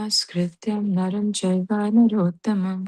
namaskrityam naram chaiva narottamam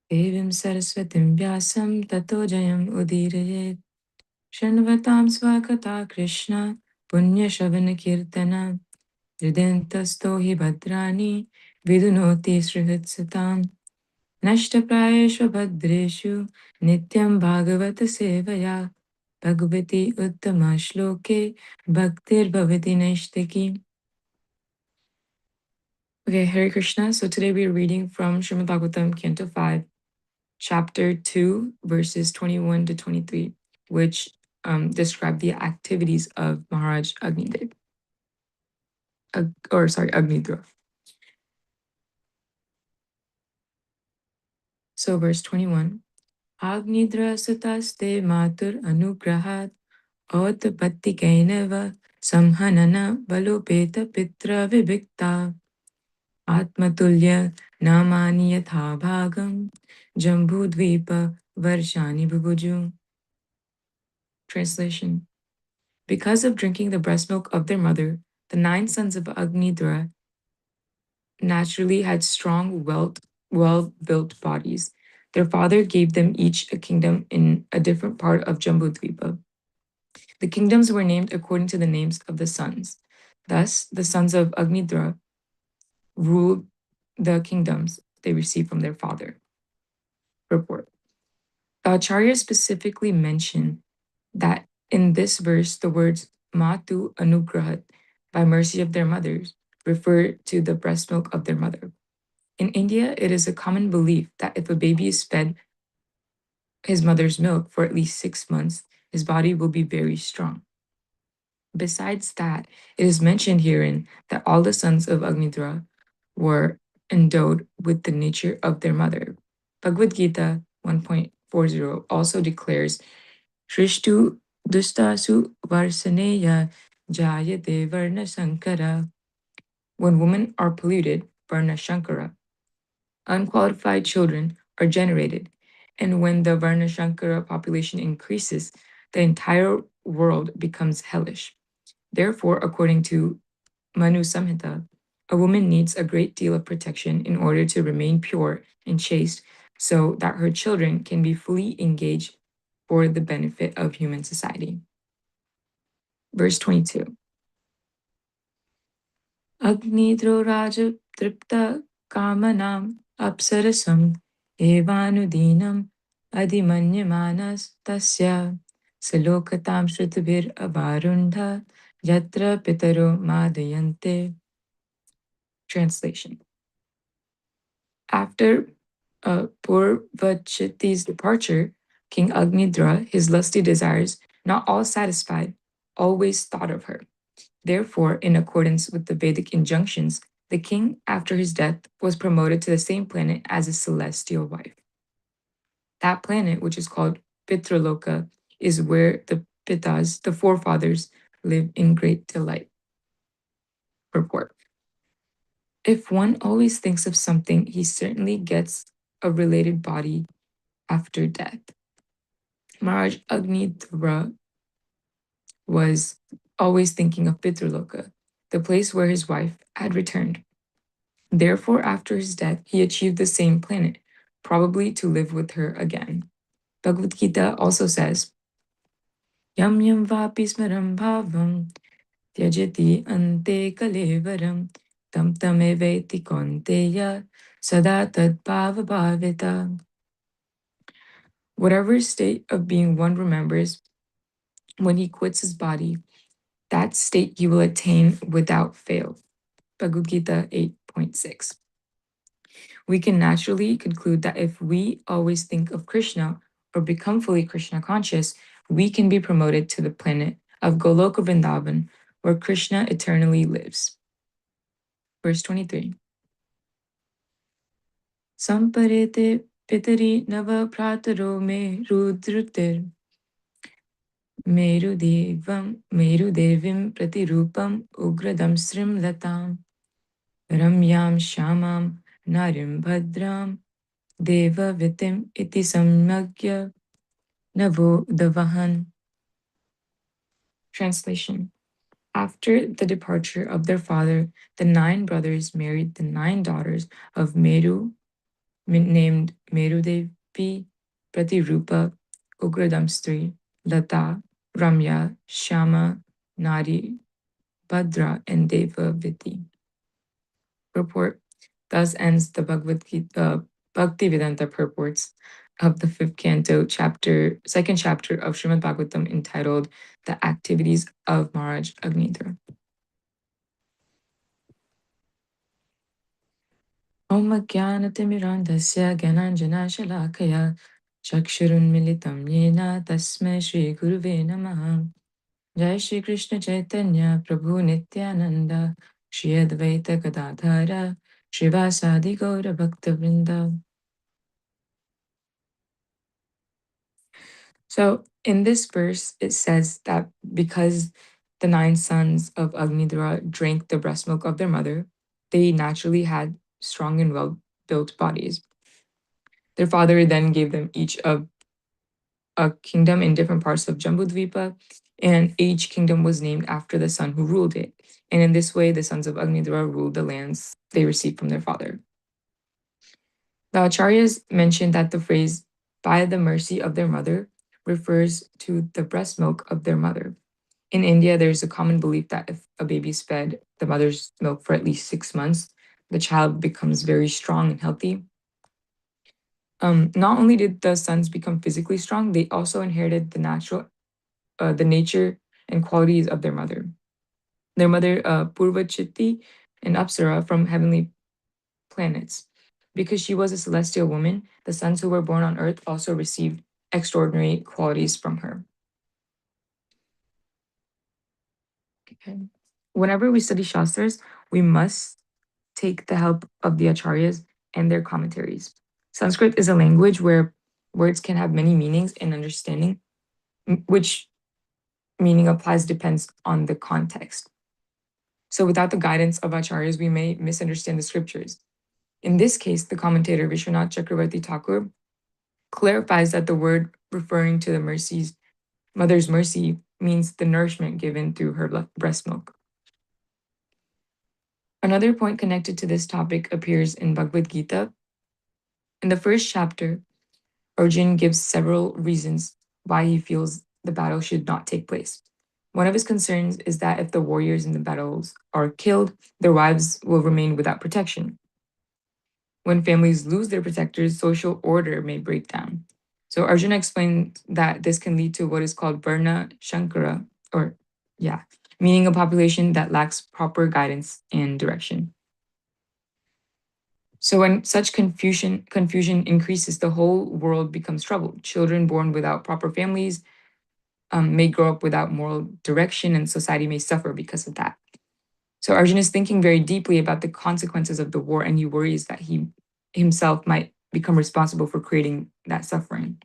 devim saraswatim vyasam tato jayam udirayet shanvatam svakata krishna punya shavana kirtana hridantasto hi bhadrani vidunoti srihitsatam nashtaprayeshu bhadreshu nityam bhagavata sevaya bhagavati uttama shloke bhaktir bhavati naishtaki. Okay, Hare Krishna. So today we are reading from Srimad Bhagavatam, Canto 5, Chapter 2, verses 21 to 23, which describe the activities of Maharaj Agnidev. Agnidra. So verse 21. Agnidra sutaste matur anugrahat autapatti kainava samhanana balopeta pitra vibhikta Atmatulya namani yatha bhagam jambudvipa varshani bhubuju. Translation. Because of drinking the breast milk of their mother, the 9 sons of Agnidra naturally had strong, well-built bodies. Their father gave them each a kingdom in a different part of Jambudvipa. The kingdoms were named according to the names of the sons. Thus, the sons of Agnidra ruled the kingdoms they received from their father. Report. The Acharya specifically mentioned that in this verse, the words Matu Anugrahat, by mercy of their mothers, refer to the breast milk of their mother. In India, it is a common belief that if a baby is fed his mother's milk for at least 6 months, his body will be very strong. Besides that, it is mentioned herein that all the sons of Agnidra were endowed with the nature of their mother. Bhagavad Gita 1.40 also declares, Shrishtu dustasu varsaneya jayate varna sankara. When women are polluted, varna shankara, unqualified children are generated. And when the varna shankara population increases, the entire world becomes hellish. Therefore, according to Manu Samhita, a woman needs a great deal of protection in order to remain pure and chaste so that her children can be fully engaged for the benefit of human society. Verse 22. Agnidro Raja Tripta Kamanam Apsarasam Evanudinam Adimanyamanas Tasya Salokatam Shrutabhir Avarundha Yatra Pitaro Madayante. Translation. After Purvachiti's departure, King Agnidra, his lusty desires, not all satisfied, always thought of her. Therefore, in accordance with the Vedic injunctions, the king, after his death, was promoted to the same planet as his celestial wife. That planet, which is called Pitraloka, is where the Pitas, the forefathers, live in great delight. Purport. If one always thinks of something, he certainly gets a related body after death. Maharaj Agnidra was always thinking of Pitraloka, the place where his wife had returned. Therefore, after his death, he achieved the same planet, probably to live with her again. Bhagavad Gita also says, Yam yam vapi smaram bhavam tyajati ante kalevaram tam tameveti konteya sada tad bhava bhavita. Whatever state of being one remembers when he quits his body, that state he will attain without fail. Bhagavad Gita 8.6. We can naturally conclude that if we always think of Krishna or become fully Krishna conscious, we can be promoted to the planet of Goloka Vrindavan, where Krishna eternally lives. Verse 23. Samparete pitari nava prataro me rudrutir merudevim pratirupam ugradam srim latam ramyam shamam narim bhadram deva vitim iti samagya Navo Davahan. Translation. After the departure of their father, the 9 brothers married the 9 daughters of Meru, named Merudevi, Pratirupa, Ugradamstri, Lata, Ramya, Shama, Nari, Bhadra, and Devaviti. Purport. Thus ends the Bhagavad Gita, Bhaktivedanta purports of the fifth canto, second chapter of Srimad Bhagavatam, entitled "The Activities of Maharaj Agnidhra." Om Jnanatimirandasya Gyananjanashalakaya Chakshurunmilitam Yena Tasmai Shri Guruve Namaha. Jai Shri Krishna Chaitanya Prabhu Nityananda Shri Advaita Gadadhara Srivasadi Gaura Bhakta Vrinda. So in this verse, it says that because the 9 sons of Agnidra drank the breast milk of their mother, they naturally had strong and well built bodies. Their father then gave them each a kingdom in different parts of Jambudvipa, and each kingdom was named after the son who ruled it. And in this way, the sons of Agnidra ruled the lands they received from their father. The Acharyas mentioned that the phrase, by the mercy of their mother, refers to the breast milk of their mother. In India, there's a common belief that if a baby is fed the mother's milk for at least 6 months, the child becomes very strong and healthy. Not only did the sons become physically strong, they also inherited the nature and qualities of their mother. Their mother, Purva Chitti, an Apsara from heavenly planets. Because she was a celestial woman, the sons who were born on earth also received extraordinary qualities from her. Okay. Whenever we study Shastras, we must take the help of the Acharyas and their commentaries. Sanskrit is a language where words can have many meanings, and understanding which meaning applies depends on the context. So without the guidance of Acharyas, we may misunderstand the scriptures. In this case, the commentator Vishwanath Chakravarti Thakur clarifies that the word referring to the mother's mercy means the nourishment given through her breast milk. Another point connected to this topic appears in Bhagavad Gita. In the first chapter, Arjun gives several reasons why he feels the battle should not take place. One of his concerns is that if the warriors in the battles are killed, their wives will remain without protection. When families lose their protectors, social order may break down. So Arjuna explained that this can lead to what is called Varna Shankara, meaning a population that lacks proper guidance and direction. So when such confusion increases, the whole world becomes troubled. Children born without proper families may grow up without moral direction, and society may suffer because of that. So Arjuna is thinking very deeply about the consequences of the war, and he worries that he himself might become responsible for creating that suffering.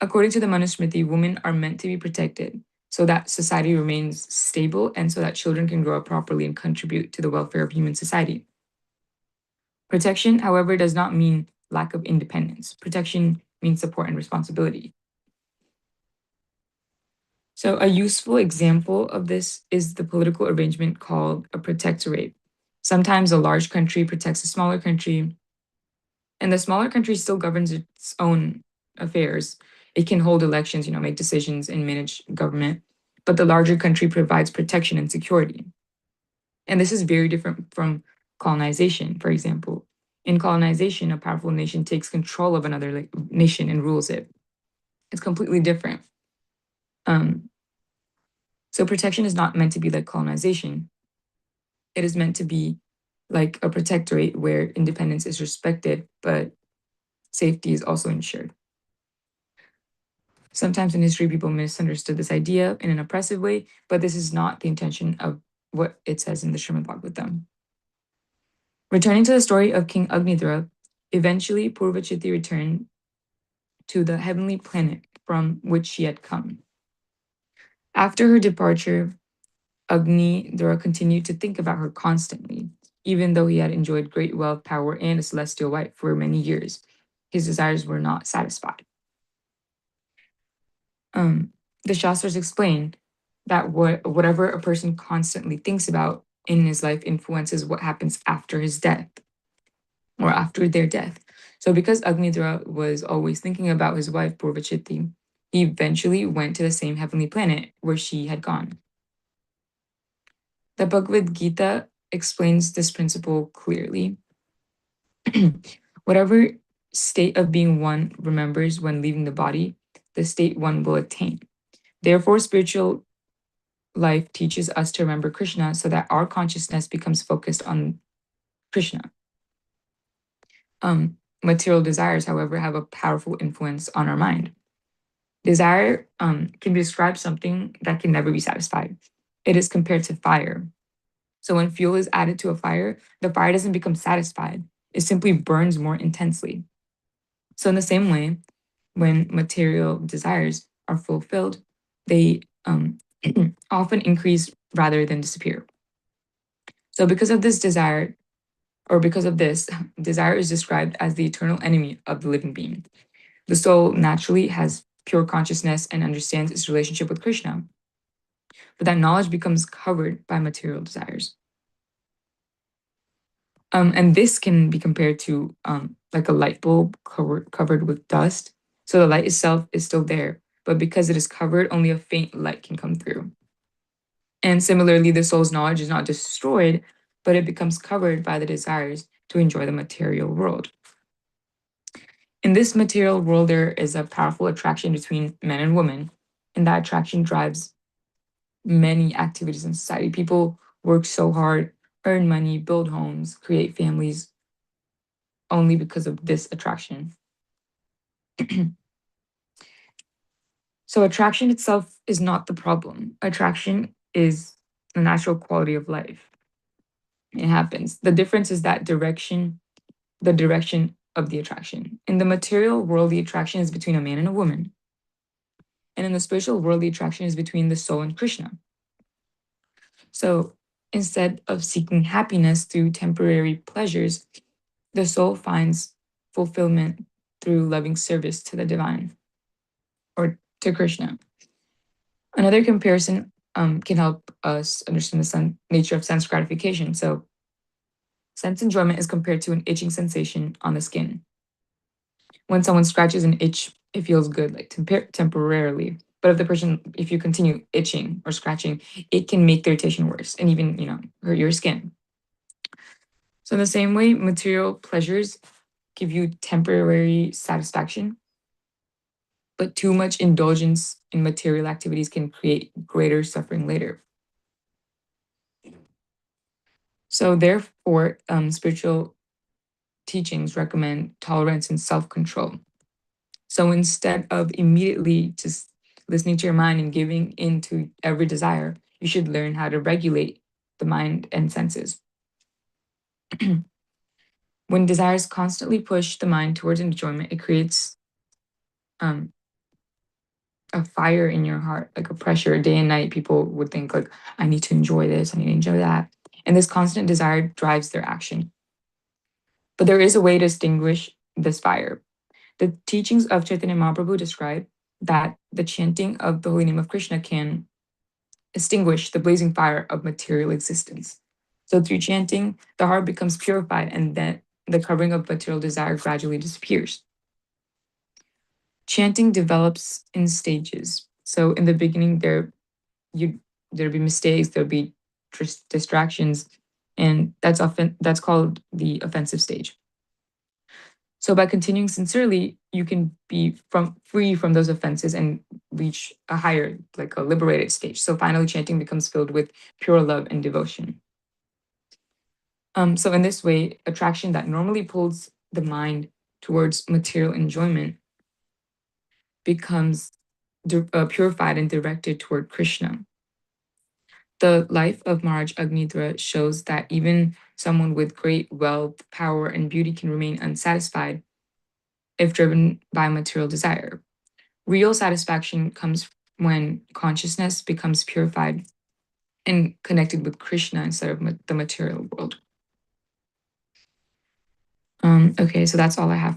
According to the Manusmriti, women are meant to be protected so that society remains stable and so that children can grow up properly and contribute to the welfare of human society. Protection, however, does not mean lack of independence. Protection means support and responsibility. So, a useful example of this is the political arrangement called a protectorate. Sometimes a large country protects a smaller country, and the smaller country still governs its own affairs. It can hold elections, make decisions and manage government, but the larger country provides protection and security. And this is very different from colonization, for example. In colonization, a powerful nation takes control of another nation and rules it. It's completely different. So protection is not meant to be like colonization. It is meant to be like a protectorate where independence is respected, but safety is also ensured. Sometimes in history, people misunderstood this idea in an oppressive way, but this is not the intention of what it says in the Srimad Bhagavatam. Returning to the story of King Agnidra, eventually Purvachiti returned to the heavenly planet from which she had come. After her departure, Agnidra continued to think about her constantly, even though he had enjoyed great wealth, power, and a celestial wife for many years. His desires were not satisfied. The Shastras explain that whatever a person constantly thinks about in his life influences what happens after his death or after their death. So because Agnidra was always thinking about his wife Purvachiti, he eventually went to the same heavenly planet where she had gone. The Bhagavad Gita explains this principle clearly. Whatever state of being one remembers when leaving the body, the state one will attain. Therefore, spiritual life teaches us to remember Krishna so that our consciousness becomes focused on Krishna. Material desires, however, have a powerful influence on our mind. Desire can describe something that can never be satisfied. It is compared to fire. So when fuel is added to a fire, the fire doesn't become satisfied. It simply burns more intensely. So in the same way, when material desires are fulfilled, they often increase rather than disappear. So because of this, desire is described as the eternal enemy of the living being. The soul naturally has pure consciousness and understands its relationship with Krishna, but that knowledge becomes covered by material desires. And this can be compared to like a light bulb covered with dust. So the light itself is still there, but because it is covered, only a faint light can come through. And similarly, the soul's knowledge is not destroyed, but it becomes covered by the desires to enjoy the material world. In this material world, there is a powerful attraction between men and women, and that attraction drives many activities in society. People work so hard, earn money, build homes, create families only because of this attraction. So, attraction itself is not the problem. Attraction is a natural quality of life. It happens. The difference is the direction of the attraction. In the material world, the attraction is between a man and a woman. And in the spiritual world, the attraction is between the soul and Krishna. So instead of seeking happiness through temporary pleasures, the soul finds fulfillment through loving service to the divine or to Krishna. Another comparison can help us understand the nature of sense gratification. So, sense enjoyment is compared to an itching sensation on the skin. When someone scratches an itch, it feels good, like temporarily. But if you continue itching or scratching, it can make the irritation worse and even, hurt your skin. So, in the same way, material pleasures give you temporary satisfaction, but too much indulgence in material activities can create greater suffering later. So, therefore, spiritual teachings recommend tolerance and self control. So, instead of immediately just listening to your mind and giving in to every desire, you should learn how to regulate the mind and senses. When desires constantly push the mind towards enjoyment, it creates a fire in your heart, like a pressure. Day and night, people would think like, I need to enjoy this, I need to enjoy that. And this constant desire drives their action. But there is a way to extinguish this fire. The teachings of Chaitanya Mahaprabhu describe that the chanting of the holy name of Krishna can extinguish the blazing fire of material existence. So through chanting, the heart becomes purified and then the covering of material desire gradually disappears. Chanting develops in stages. So in the beginning, there'll be mistakes, there'll be distractions, and that's called the offensive stage. So by continuing sincerely, you can be free from those offenses and reach a higher, like a liberated stage. So finally, chanting becomes filled with pure love and devotion. So in this way, attraction that normally pulls the mind towards material enjoyment becomes purified and directed toward Krishna. The life of Maharaj Agnidra shows that even someone with great wealth, power, and beauty can remain unsatisfied if driven by material desire. Real satisfaction comes when consciousness becomes purified and connected with Krishna instead of the material world. Okay, so that's all I have for